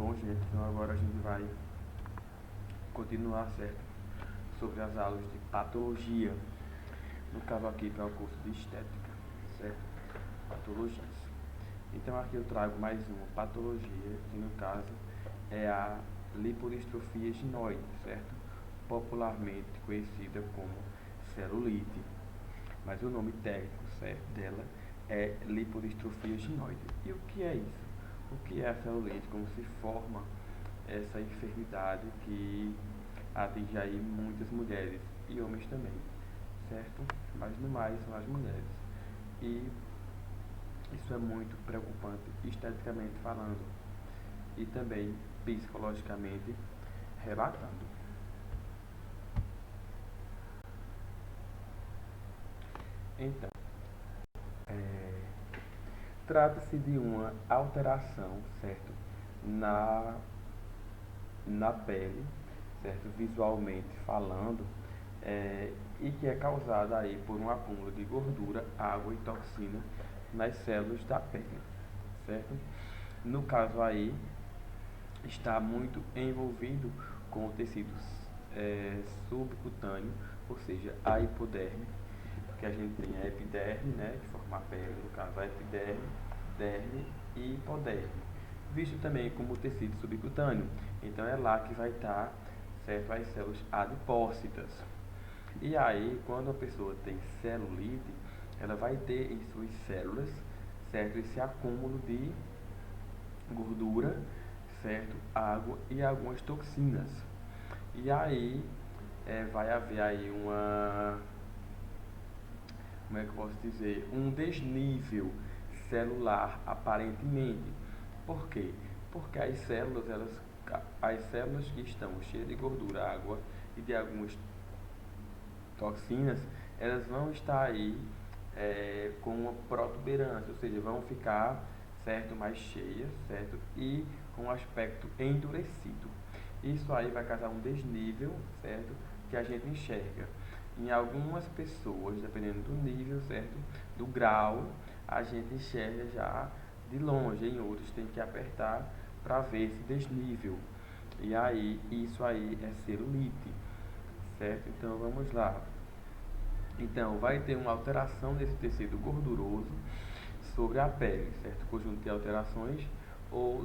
Bom, gente, então agora a gente vai continuar, certo? Sobre as aulas de patologia. No caso aqui para o curso de estética, certo? Patologias. Então aqui eu trago mais uma patologia, que no caso é a lipodistrofia ginoide, certo? Popularmente conhecida como celulite. Mas o nome técnico, certo, dela é lipodistrofia ginoide. E o que é isso? O que é a celulite? Como se forma essa enfermidade que atinge aí muitas mulheres e homens também, certo? Mas no mais são as mulheres. E isso é muito preocupante esteticamente falando e também psicologicamente relatando. Então, trata-se de uma alteração, certo, na pele, certo, visualmente falando, e que é causada aí por um acúmulo de gordura, água e toxina nas células da pele, certo? No caso aí, está muito envolvido com o tecido subcutâneo, ou seja, a hipoderme, que a gente tem a epiderme, né, que forma a pele, no caso a epiderme, derme e hipoderme, visto também como tecido subcutâneo. Então é lá que vai estar, certo, as células adipócitas. E aí, quando a pessoa tem celulite, ela vai ter em suas células, certo, esse acúmulo de gordura, certo, água e algumas toxinas. E aí vai haver aí como é que eu posso dizer, um desnível celular aparentemente. Por quê? Porque as células que estão cheias de gordura, água e de algumas toxinas, elas vão estar aí com uma protuberância, ou seja, vão ficar, certo, mais cheias, certo, e com um aspecto endurecido. Isso aí vai causar um desnível, certo, que a gente enxerga. Em algumas pessoas, dependendo do nível, certo, do grau, a gente enxerga já de longe. Em outros tem que apertar para ver esse desnível. E aí, isso aí é celulite, certo? Então vamos lá. Então vai ter uma alteração desse tecido gorduroso sobre a pele, certo? Conjunto de alterações ou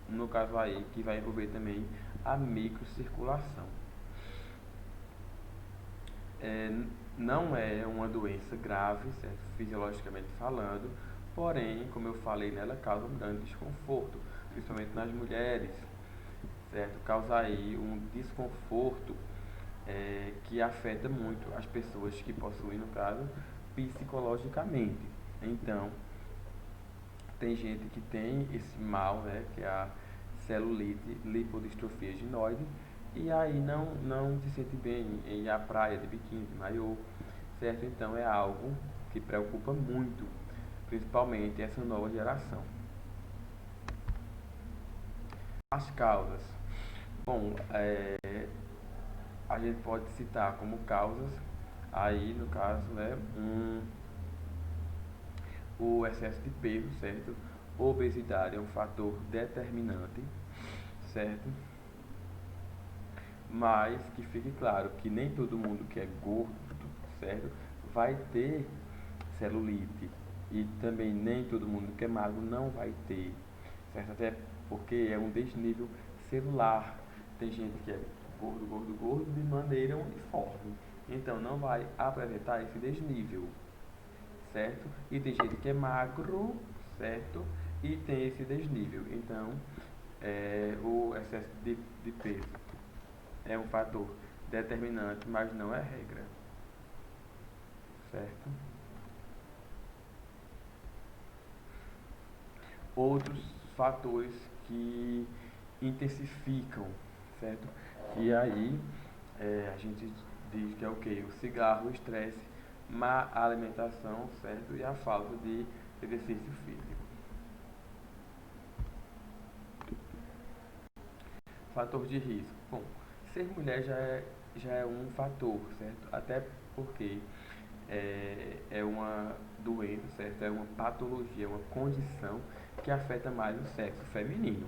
no caso aí que vai envolver também a microcirculação. Não é uma doença grave, certo? Fisiologicamente falando, porém, como eu falei, nela causa um grande desconforto, principalmente nas mulheres, certo? Causa aí um desconforto que afeta muito as pessoas que possuem, no caso, psicologicamente. Então, tem gente que tem esse mal, né, que é a celulite, lipodistrofia ginoide, e aí não se sente bem em ir à praia de biquíni, de maiô, certo? Então é algo que preocupa muito, principalmente essa nova geração. As causas. Bom, a gente pode citar como causas, aí no caso, né, o excesso de peso, certo? Obesidade é um fator determinante, certo? Mas que fique claro que nem todo mundo que é gordo, certo, vai ter celulite. E também nem todo mundo que é magro não vai ter, certo? Até porque é um desnível celular. Tem gente que é gordo, gordo, gordo de maneira uniforme. Então não vai apresentar esse desnível, certo? E tem gente que é magro, certo? E tem esse desnível. Então, o excesso de peso é um fator determinante, mas não é regra, certo? Outros fatores que intensificam, certo? E aí a gente diz que é o que? O cigarro, o estresse, má alimentação, certo? E a falta de exercício físico. Fator de risco. Bom, ser mulher já é um fator, certo? Até porque é uma doença, certo? É uma patologia, uma condição que afeta mais o sexo feminino.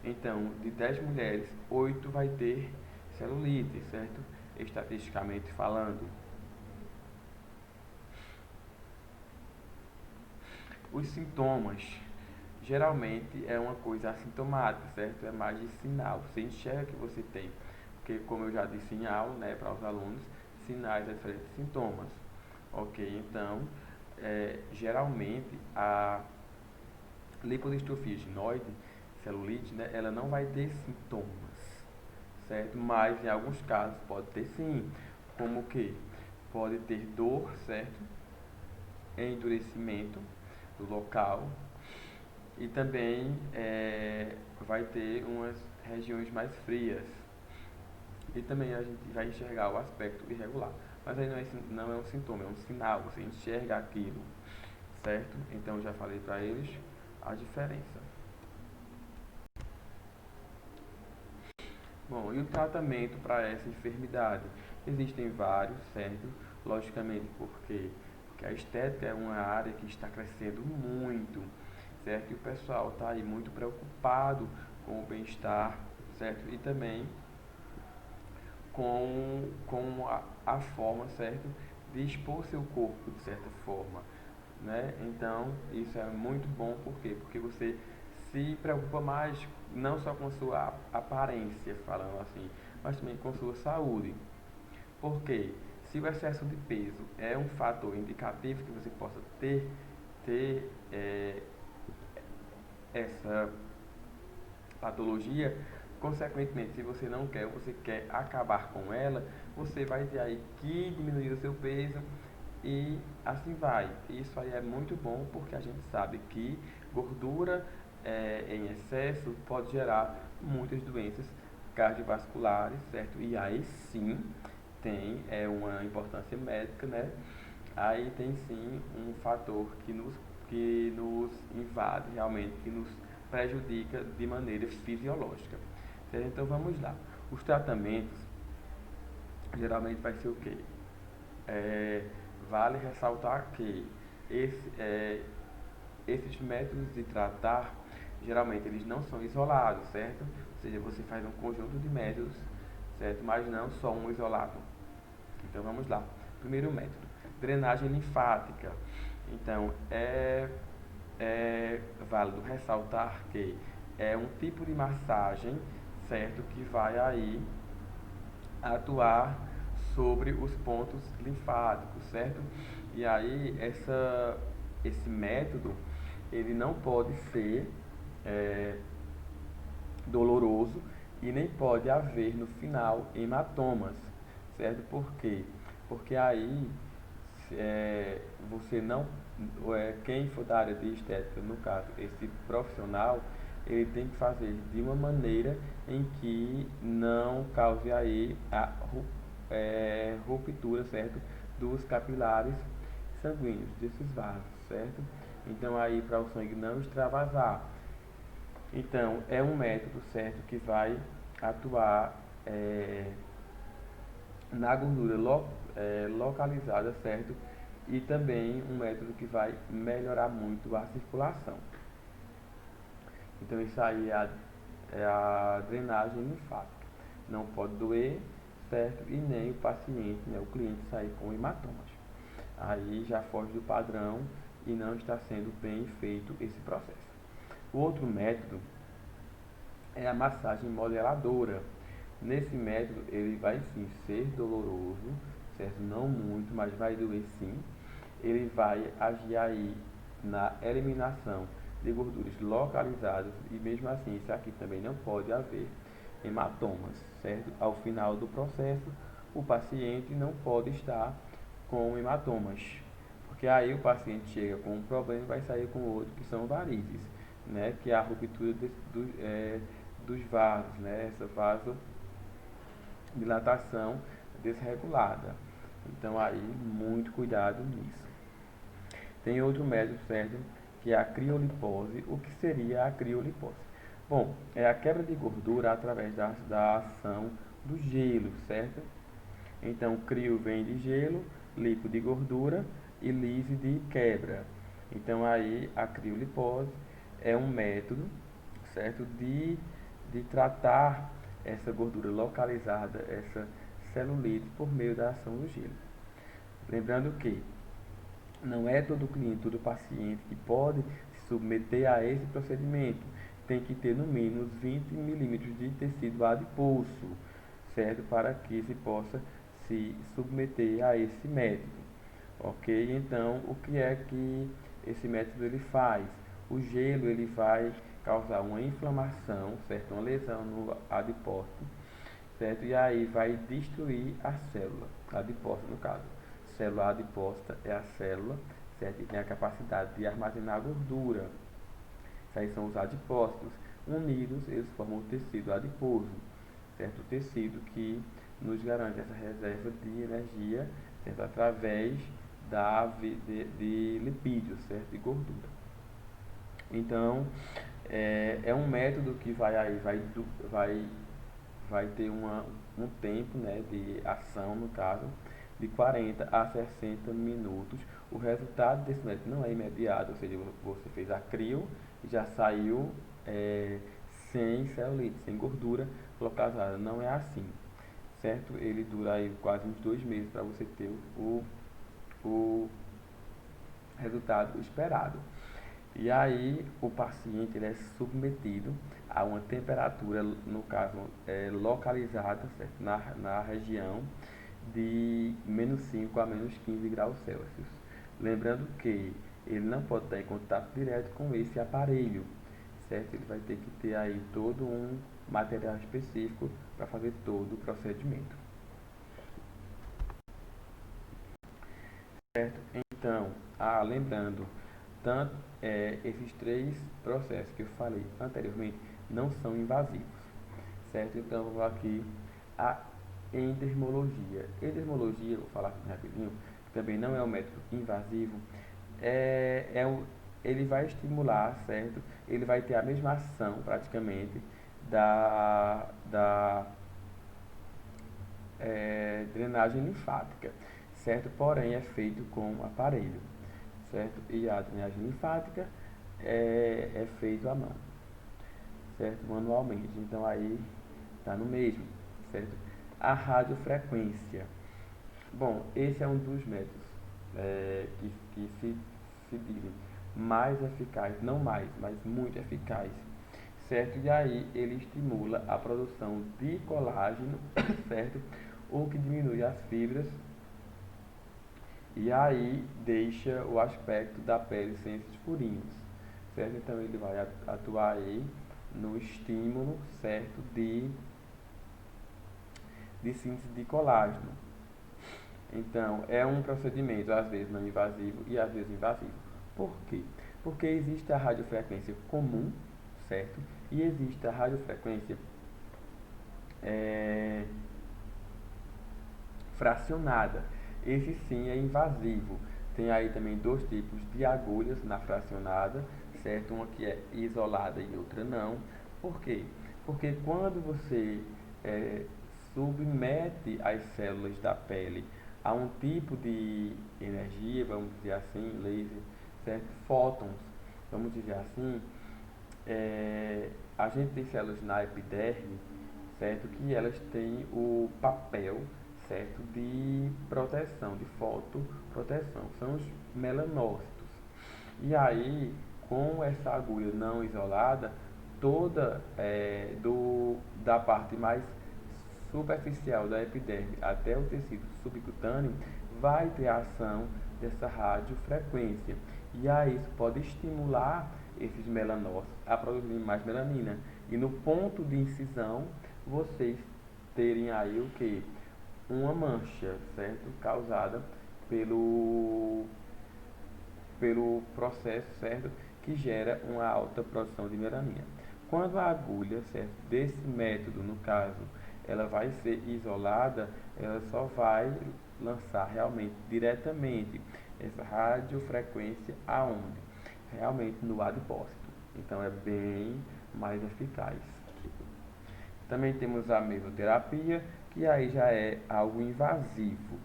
Então, de 10 mulheres, 8 vai ter celulite, certo? Estatisticamente falando. Os sintomas, geralmente é uma coisa assintomática, certo? É mais de sinal. Você enxerga que você tem, porque como eu já disse em aula, né, para os alunos, sinais é diferente de sintomas. Ok, então, geralmente a lipodistrofia ginoide, celulite, né, ela não vai ter sintomas, certo? Mas em alguns casos pode ter sim, como que pode ter dor, certo? Endurecimento do local e também vai ter umas regiões mais frias e também a gente vai enxergar o aspecto irregular. Mas aí não é um sintoma, é um sinal, você enxerga aquilo, certo? Então já falei para eles a diferença. Bom, e o tratamento para essa enfermidade? Existem vários, certo? Logicamente, porque a estética é uma área que está crescendo muito, certo? E o pessoal está aí muito preocupado com o bem-estar, certo? E também com a forma, certo? De expor seu corpo de certa forma, né? Então, isso é muito bom, por quê? Porque você se preocupa mais não só com sua aparência, falando assim, mas também com sua saúde. Porque se o excesso de peso é um fator indicativo que você possa ter essa patologia, consequentemente, se você não quer, você quer acabar com ela, você vai ter aí que diminuir o seu peso e assim vai. Isso aí é muito bom porque a gente sabe que gordura em excesso pode gerar muitas doenças cardiovasculares, certo? E aí sim tem uma importância médica, né? Aí tem sim um fator que nos invade realmente, que nos prejudica de maneira fisiológica. Certo? Então vamos lá. Os tratamentos geralmente vai ser o quê? Vale ressaltar que esses métodos de tratar, geralmente eles não são isolados, certo? Ou seja, você faz um conjunto de métodos, certo? Mas não só um isolado. Então vamos lá. Primeiro método, drenagem linfática. Então é válido ressaltar que é um tipo de massagem, certo? Que vai aí atuar sobre os pontos linfáticos, certo? E aí esse método ele não pode ser é, doloroso e nem pode haver no final hematomas, certo? Por quê? Porque aí você não, quem for da área de estética, no caso, esse profissional, ele tem que fazer de uma maneira em que não cause aí a ruptura, certo? Dos capilares sanguíneos, desses vasos, certo? Então aí para o sangue não extravasar. Então é um método, certo, que vai atuar na gordura localizada, certo? E também um método que vai melhorar muito a circulação. Então isso aí é a drenagem linfática. Não pode doer, certo? E nem o paciente, né, o cliente sair com hematomas. Aí já foge do padrão e não está sendo bem feito esse processo. O outro método é a massagem modeladora. Nesse método ele vai sim ser doloroso, certo? Não muito, mas vai doer sim. Ele vai agir aí na eliminação de gorduras localizadas e mesmo assim isso aqui também não pode haver hematomas, certo? Ao final do processo, o paciente não pode estar com hematomas, porque aí o paciente chega com um problema e vai sair com outro que são varizes, né? Que é a ruptura dos vasos, né? Essa vasodilatação desregulada. Então aí muito cuidado nisso. Tem outro método, certo? Que é a criolipose. O que seria a criolipose? Bom, é a quebra de gordura através da ação do gelo, certo? Então, crio vem de gelo, lipo de gordura e lise de quebra. Então, aí a criolipose é um método, certo? De de tratar essa gordura localizada, essa celulite, por meio da ação do gelo. Lembrando que não é todo cliente, todo paciente que pode se submeter a esse procedimento. Tem que ter no mínimo 20 milímetros de tecido adiposo, certo? Para que se possa se submeter a esse método. Ok? Então, o que é que esse método ele faz? O gelo ele vai causar uma inflamação, certo? Uma lesão no adipócito, certo? E aí vai destruir a célula adipócita, no caso. Célula adipócita é a célula, certo? Que tem a capacidade de armazenar gordura. Isso aí são os adipócitos. Unidos, eles formam o tecido adiposo, certo? O tecido que nos garante essa reserva de energia, certo? Através de lipídios, certo? De gordura. Então, é um método que vai ter um tempo, né, de ação, no caso, de 40 a 60 minutos. O resultado desse método não é imediato, ou seja, você fez a crio e já saiu sem celulite, sem gordura localizada. Não é assim, certo? Ele dura aí quase uns 2 meses para você ter o resultado esperado. E aí o paciente ele é submetido a uma temperatura, no caso, localizada, certo? Na região de -5 a -15 graus Celsius. Lembrando que ele não pode estar em contato direto com esse aparelho, certo? Ele vai ter que ter aí todo um material específico para fazer todo o procedimento. Certo? Então, lembrando, tanto esses 3 processos que eu falei anteriormente não são invasivos, certo? Então, vamos aqui a endermologia. Endermologia, vou falar aqui rapidinho, que também não é um método invasivo, ele vai estimular, certo? Ele vai ter a mesma ação, praticamente, da drenagem linfática, certo? Porém, é feito com aparelho, certo? E a drenagem linfática é feito à mão, certo? Manualmente. Então, aí está no mesmo, certo? A radiofrequência. Bom, esse é um dos métodos que se dizem mais eficaz, não mais, mas muito eficaz, certo? E aí ele estimula a produção de colágeno, certo? O que diminui as fibras e aí deixa o aspecto da pele sem esses furinhos, certo? Então ele vai atuar aí no estímulo, certo? De síntese de colágeno. Então, é um procedimento às vezes não invasivo e às vezes invasivo. Por quê? Porque existe a radiofrequência comum, certo? E existe a radiofrequência fracionada. Esse sim é invasivo. Tem aí também 2 tipos de agulhas na fracionada, certo? Uma que é isolada e outra não. Por quê? Porque quando você submete as células da pele a um tipo de energia, vamos dizer assim, laser, certo? Fótons, vamos dizer assim, a gente tem células na epiderme, certo? Que elas têm o papel, certo? De proteção, de fotoproteção, são os melanócitos. E aí, com essa agulha não isolada, toda da parte mais superficial da epiderme até o tecido subcutâneo vai ter a ação dessa radiofrequência. E aí isso pode estimular esses melanócitos a produzir mais melanina. E no ponto de incisão, vocês terem aí o que? Uma mancha, certo? Causada pelo processo, certo? Que gera uma alta produção de melanina. Quando a agulha, certo? Desse método, no caso, ela vai ser isolada, ela só vai lançar realmente, diretamente, essa radiofrequência aonde? Realmente no adipócito. Então é bem mais eficaz. Também temos a mesoterapia, que aí já é algo invasivo,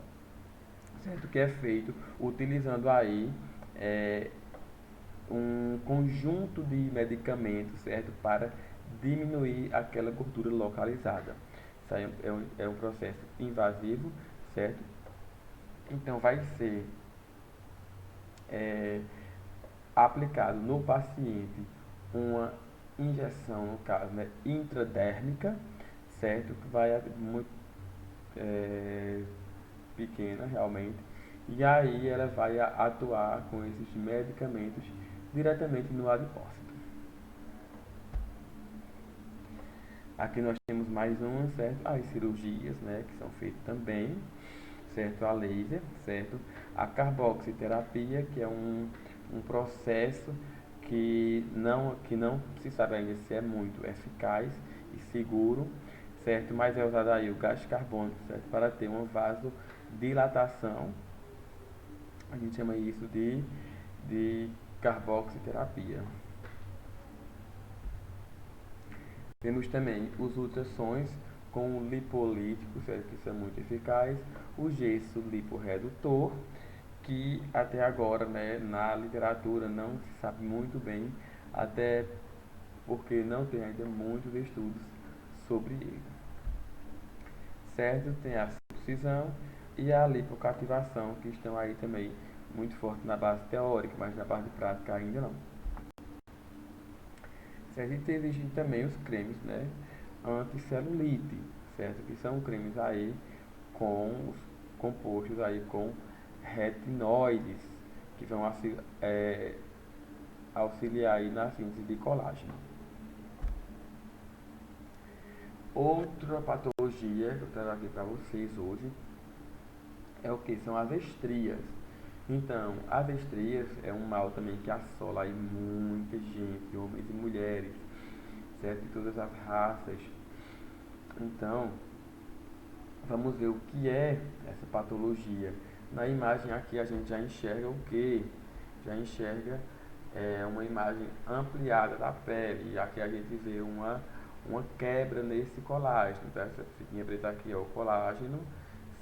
certo? Que é feito utilizando aí um conjunto de medicamentos, certo? Para diminuir aquela gordura localizada. Isso aí é um processo invasivo, certo? Então vai ser é, aplicado no paciente uma injeção, no caso, né, intradérmica, certo? Que vai muito é, pequena realmente, e aí ela vai atuar com esses medicamentos diretamente no adipócito. Aqui nós temos mais uma, certo? As cirurgias, né, que são feitas também, certo? A laser, certo? A carboxiterapia, que é um processo que não se sabe ainda se é muito eficaz e seguro, certo? Mas é usado aí o gás carbônico, certo? Para ter uma vasodilatação. A gente chama isso de carboxiterapia. Temos também os ultrassons com lipolíticos, que são muito eficazes, o gesso liporedutor, que até agora, né, na literatura não se sabe muito bem, até porque não tem ainda muitos estudos sobre ele. Certo? Tem a circuncisão e a lipocativação, que estão aí também muito forte na base teórica, mas na base prática ainda não. Certo? E existem também os cremes, né, anticelulite, certo? Que são cremes aí com os compostos aí com retinoides, que vão auxiliar aí na síntese de colágeno. Outra patologia que eu trago aqui para vocês hoje é o que? São as estrias. Então, as estrias é um mal também que assola aí muita gente, homens e mulheres, certo? De todas as raças. Então, vamos ver o que é essa patologia. Na imagem aqui a gente já enxerga o que? Já enxerga uma imagem ampliada da pele. E aqui a gente vê uma quebra nesse colágeno. Tá? Essa fitinha preta aqui é o colágeno,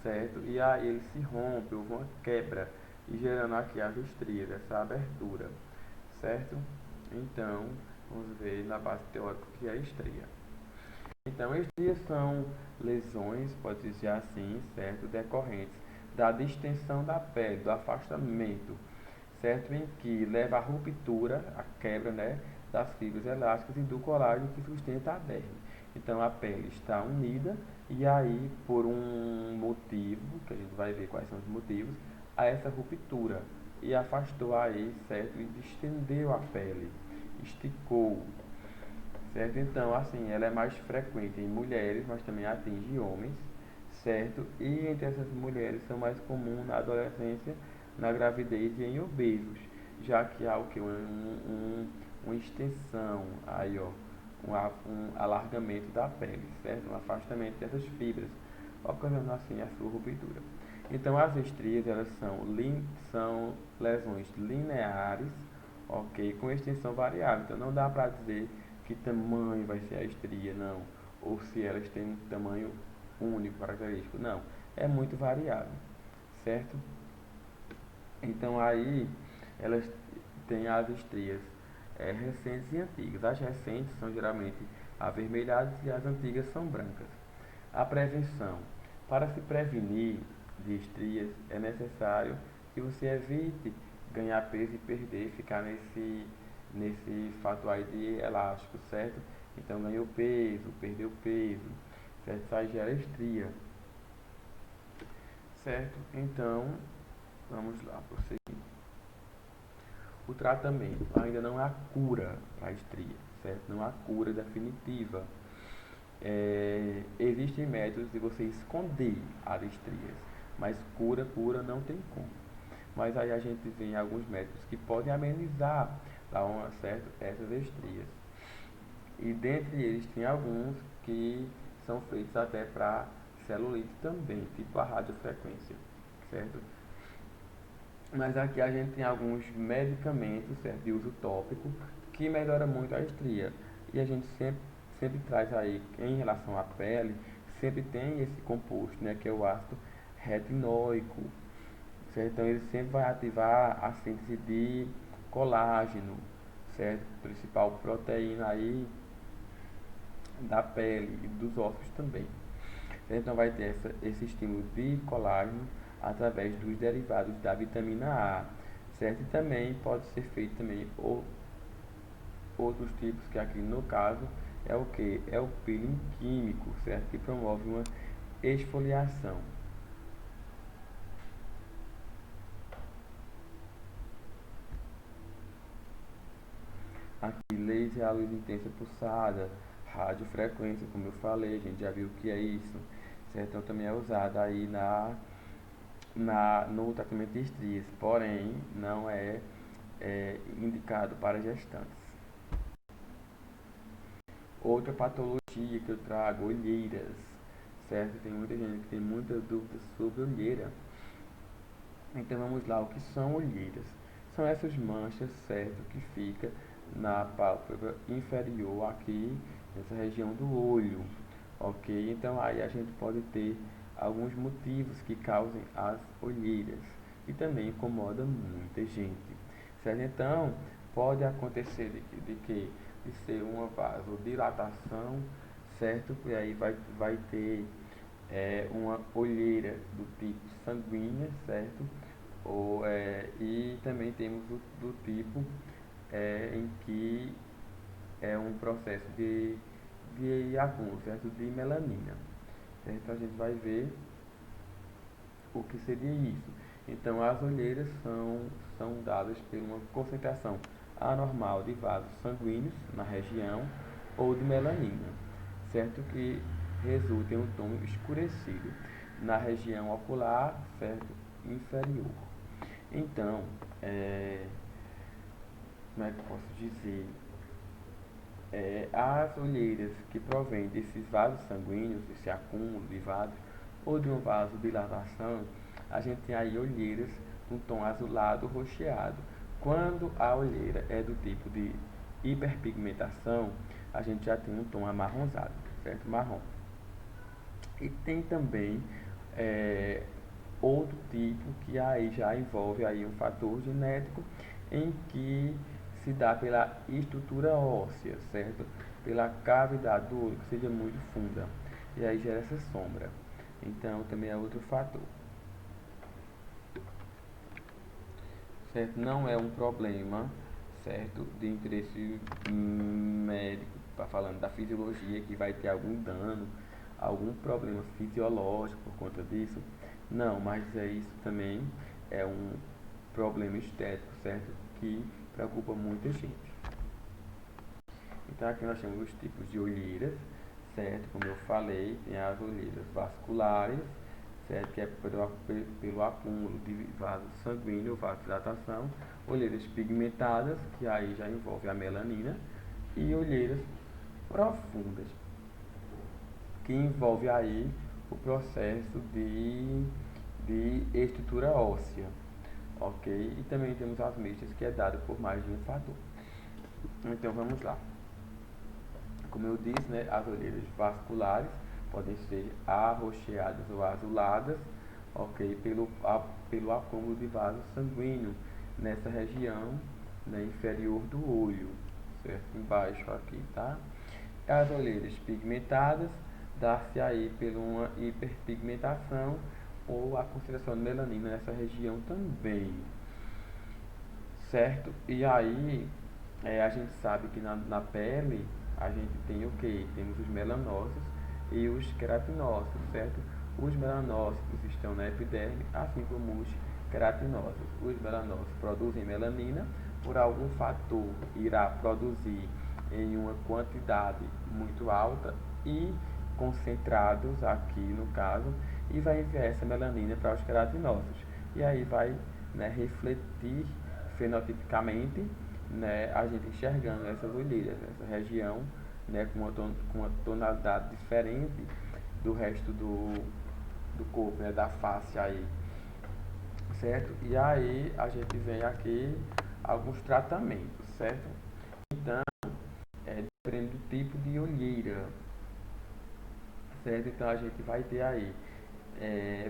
certo? E aí ele se rompe, houve uma quebra, e gerando aqui as estrias, essa abertura, certo? Então, vamos ver na base teórica o que é a estria. Então, estrias são lesões, pode dizer assim, certo? Decorrentes da distensão da pele, do afastamento, certo? Em que leva à ruptura, à quebra, né, das fibras elásticas e do colágeno que sustenta a derme. Então, a pele está unida e aí, por um motivo, que a gente vai ver quais são os motivos, há essa ruptura e afastou aí, certo? E distendeu a pele, esticou, certo? Então, assim, ela é mais frequente em mulheres, mas também atinge homens, certo? E entre essas mulheres são mais comuns na adolescência, na gravidez e em obesos, já que há o que? Uma extensão, aí, ó, um alargamento da pele, certo? Um afastamento dessas fibras, ocasionando assim a sua ruptura. Então, as estrias, elas são lesões lineares, ok? Com extensão variável. Então, não dá para dizer que tamanho vai ser a estria, não. Ou se elas têm um tamanho único, característico, não. É muito variável, certo? Então aí elas têm as estrias recentes e antigas. As recentes são geralmente avermelhadas e as antigas são brancas. A prevenção. Para se prevenir de estrias é necessário que você evite ganhar peso e perder, ficar nesse fato aí de elástico, certo? Então ganhou peso, perdeu peso, certo? Isso aí gera estria, certo? Então, vamos lá, prosseguir. O tratamento ainda não há cura para a estria, certo? Não há cura definitiva. Existem métodos de você esconder as estrias, mas cura não tem como. Mas aí a gente vê alguns métodos que podem amenizar essas estrias. E dentre eles tem alguns que são feitos até para celulite também, tipo a radiofrequência, certo? Mas aqui a gente tem alguns medicamentos, certo, de uso tópico que melhora muito a estria. E a gente sempre traz aí, em relação à pele, sempre tem esse composto, né, que é o ácido retinóico, certo? Então ele sempre vai ativar a síntese de colágeno, certo? Principal proteína aí da pele e dos ossos também. Então vai ter esse estímulo de colágeno através dos derivados da vitamina A, certo? E também pode ser feito também outros tipos, que aqui no caso é o que? É o peeling químico, certo? Que promove uma esfoliação. Aqui, laser à luz intensa pulsada, radiofrequência, como eu falei, a gente já viu o que é isso, certo? Então também é usada aí no tratamento de estrias, porém não é indicado para gestantes. Outra patologia que eu trago, olheiras, certo? Tem muita gente que tem muitas dúvidas sobre olheira. Então vamos lá, o que são olheiras? São essas manchas, certo, que fica na pálpebra inferior aqui, nessa região do olho, ok? Então aí a gente pode ter alguns motivos que causem as olheiras e também incomoda muita gente, certo? Então pode acontecer de ser uma vasodilatação, certo? E aí vai ter uma olheira do tipo sanguínea, certo? E também temos do tipo em que é um processo de acúmulo, certo? De melanina, certo? Então a gente vai ver o que seria isso. Então as olheiras são dadas por uma concentração anormal de vasos sanguíneos na região ou de melanina, certo? Que resulta em um tom escurecido na região ocular, certo? Inferior. Então, como é que eu posso dizer? As olheiras que provêm desses vasos sanguíneos, desse acúmulo de vasos, ou de uma vasodilatação, a gente tem aí olheiras com tom azulado roxeado. Quando a olheira é do tipo de hiperpigmentação, a gente já tem um tom amarronzado, certo? Marrom. E tem também outro tipo que aí já envolve aí um fator genético em que se dá pela estrutura óssea, certo? Pela cavidade do olho que seja muito funda. E aí gera essa sombra. Então também é outro fator. Certo? Não é um problema, certo? De interesse médico, tá falando da fisiologia, que vai ter algum dano, algum problema fisiológico por conta disso. Não, mas isso também é um problema estético, certo? Que preocupa muita gente. Então aqui nós temos os tipos de olheiras, certo? Como eu falei, tem as olheiras vasculares, certo? Que é pelo acúmulo de vaso sanguíneo, vasodilatação, olheiras pigmentadas, que aí já envolve a melanina, e olheiras profundas, que envolve aí o processo de estrutura óssea, ok? E também temos as mistas, que é dado por mais de um fator. Então vamos lá. Como eu disse, né, as olheiras vasculares podem ser arroxeadas ou azuladas, ok? Pelo acúmulo de vaso sanguíneo nessa região, né, inferior do olho, certo? Embaixo aqui, tá? As olheiras pigmentadas dá-se aí por uma hiperpigmentação ou a concentração de melanina nessa região também, certo? E aí a gente sabe que na pele a gente tem o que? Temos os melanócitos e os queratinócitos, certo? Os melanócitos estão na epiderme, assim como os queratinócitos. Os melanócitos produzem melanina, por algum fator irá produzir em uma quantidade muito alta e concentrados aqui no caso, e vai enviar essa melanina para os queratinócitos. E aí vai, né, refletir fenotipicamente, né, a gente enxergando essas olheiras, essa região, né, com uma tonalidade diferente do resto do corpo, né, da face aí, certo? E aí a gente vem aqui alguns tratamentos, certo? Então, dependendo do tipo de olheira, certo? Então a gente vai ter aí,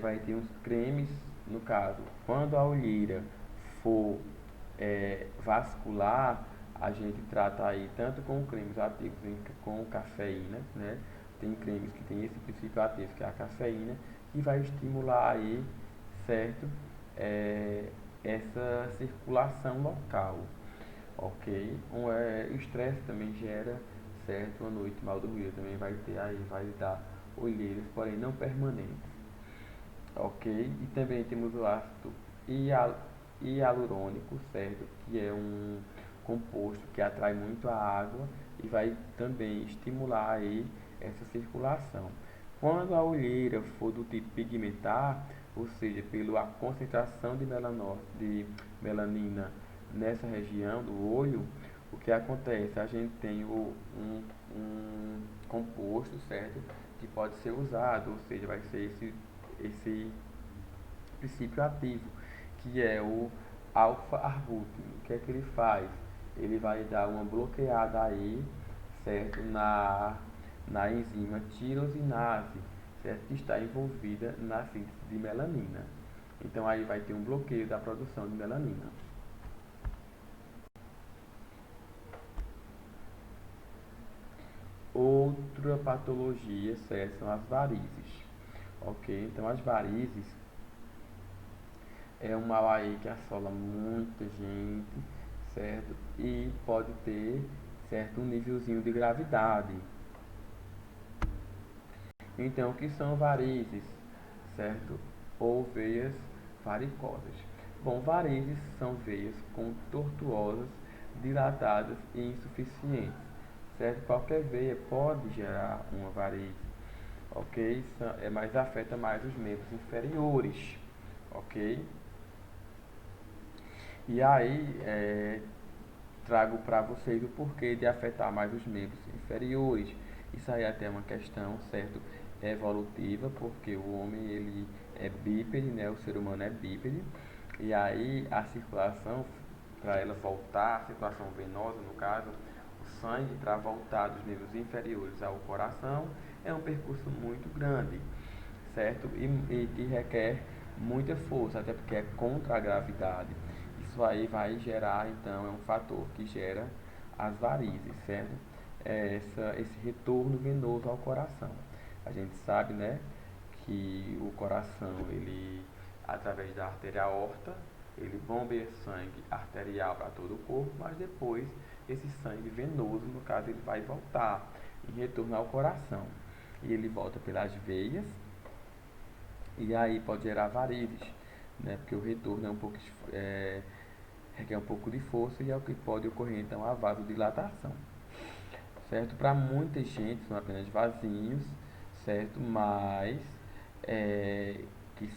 vai ter uns cremes, no caso, quando a olheira for vascular, A gente trata aí tanto com cremes ativos com cafeína, né? Tem cremes que tem esse princípio ativo, que é a cafeína, que vai estimular aí, certo? É, essa circulação local, ok? O estresse também gera, certo? Uma noite mal dormida também vai ter aí, vai dar olheiras, porém não permanentes, ok? E também temos o ácido hialurônico, certo? Que é um composto que atrai muito a água e vai também estimular aí essa circulação. Quando a olheira for do tipo pigmentar, ou seja, pela concentração de melanina nessa região do olho, o que acontece? A gente tem um composto, certo? Que pode ser usado, ou seja, vai ser esse princípio ativo, que é o alfa-arbutin. O que é que ele faz? Ele vai dar uma bloqueada aí, certo? Na enzima tirosinase, certo? Que está envolvida na síntese de melanina. Então aí vai ter um bloqueio da produção de melanina. Outra patologia, certo? São as varizes. Ok? Então as varizes é um mal aí que assola muita gente, certo? E pode ter, certo, um nívelzinho de gravidade. Então, o que são varizes, certo? Ou veias varicosas. Bom, varizes são veias tortuosas, dilatadas e insuficientes, certo? Qualquer veia pode gerar uma varize, ok? Mas afeta mais os membros inferiores, ok? E aí, trago para vocês o porquê de afetar mais os membros inferiores. Isso aí é até uma questão, certo, evolutiva, porque o homem ele é bípede, né? O ser humano é bípede. E aí a circulação, para ela voltar, a circulação venosa no caso, o sangue para voltar dos membros inferiores ao coração é um percurso muito grande, certo? E que requer muita força, até porque é contra a gravidade. Isso aí vai gerar, então, é um fator que gera as varizes, certo? Esse retorno venoso ao coração. A gente sabe, né, que o coração, ele, através da artéria aorta, ele bombeia sangue arterial para todo o corpo, mas depois esse sangue venoso, no caso, ele vai voltar em retorno ao coração. E ele volta pelas veias, e aí pode gerar varizes, né? Porque o retorno requer um pouco de força e é o que pode ocorrer então a vasodilatação, certo? Para muita gente são apenas vasinhos, certo? Mas que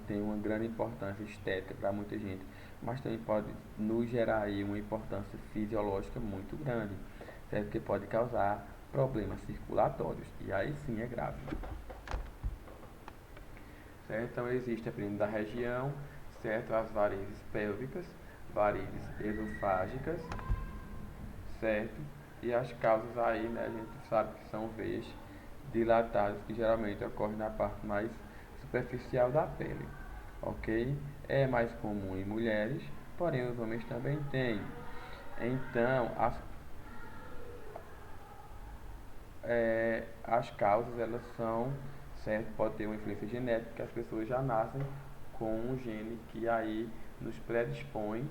tem uma grande importância estética para muita gente, mas também pode nos gerar aí uma importância fisiológica muito grande, certo? Porque pode causar problemas circulatórios e aí sim é grave. Certo? Então existe, dependendo da região, certo? As varizes pélvicas, varizes esofágicas, certo? E as causas aí, né, a gente sabe que são veias dilatadas que geralmente ocorrem na parte mais superficial da pele, ok? É mais comum em mulheres, porém os homens também têm. Então, as causas elas são, certo? Pode ter uma influência genética, que as pessoas já nascem com um gene que aí nos predispõe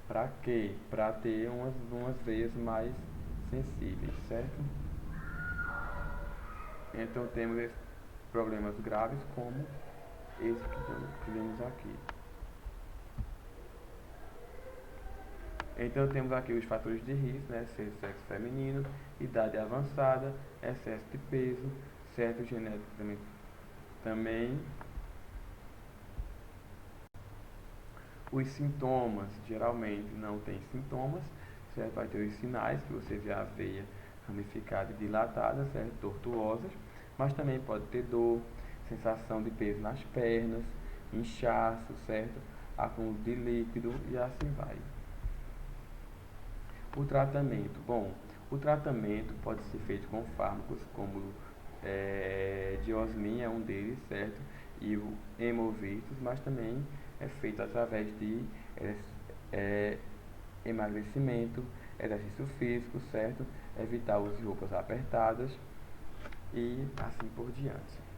para quê? Para ter umas veias mais sensíveis, certo? Então temos esses problemas graves como esse que vemos aqui. Então temos aqui os fatores de risco, né? Ser sexo feminino, idade avançada, excesso de peso, certo genético também. Os sintomas, geralmente não tem sintomas, certo? Vai ter os sinais, que você vê a veia ramificada e dilatada, certo? Tortuosas, mas também pode ter dor, sensação de peso nas pernas, inchaço, certo? Acúmulo de líquido e assim vai. O tratamento, bom, o tratamento pode ser feito com fármacos como diosmin é um deles, certo? E o hemovitus, mas também é feito através de emagrecimento, exercício físico, certo? Evitar o uso de roupas apertadas e assim por diante.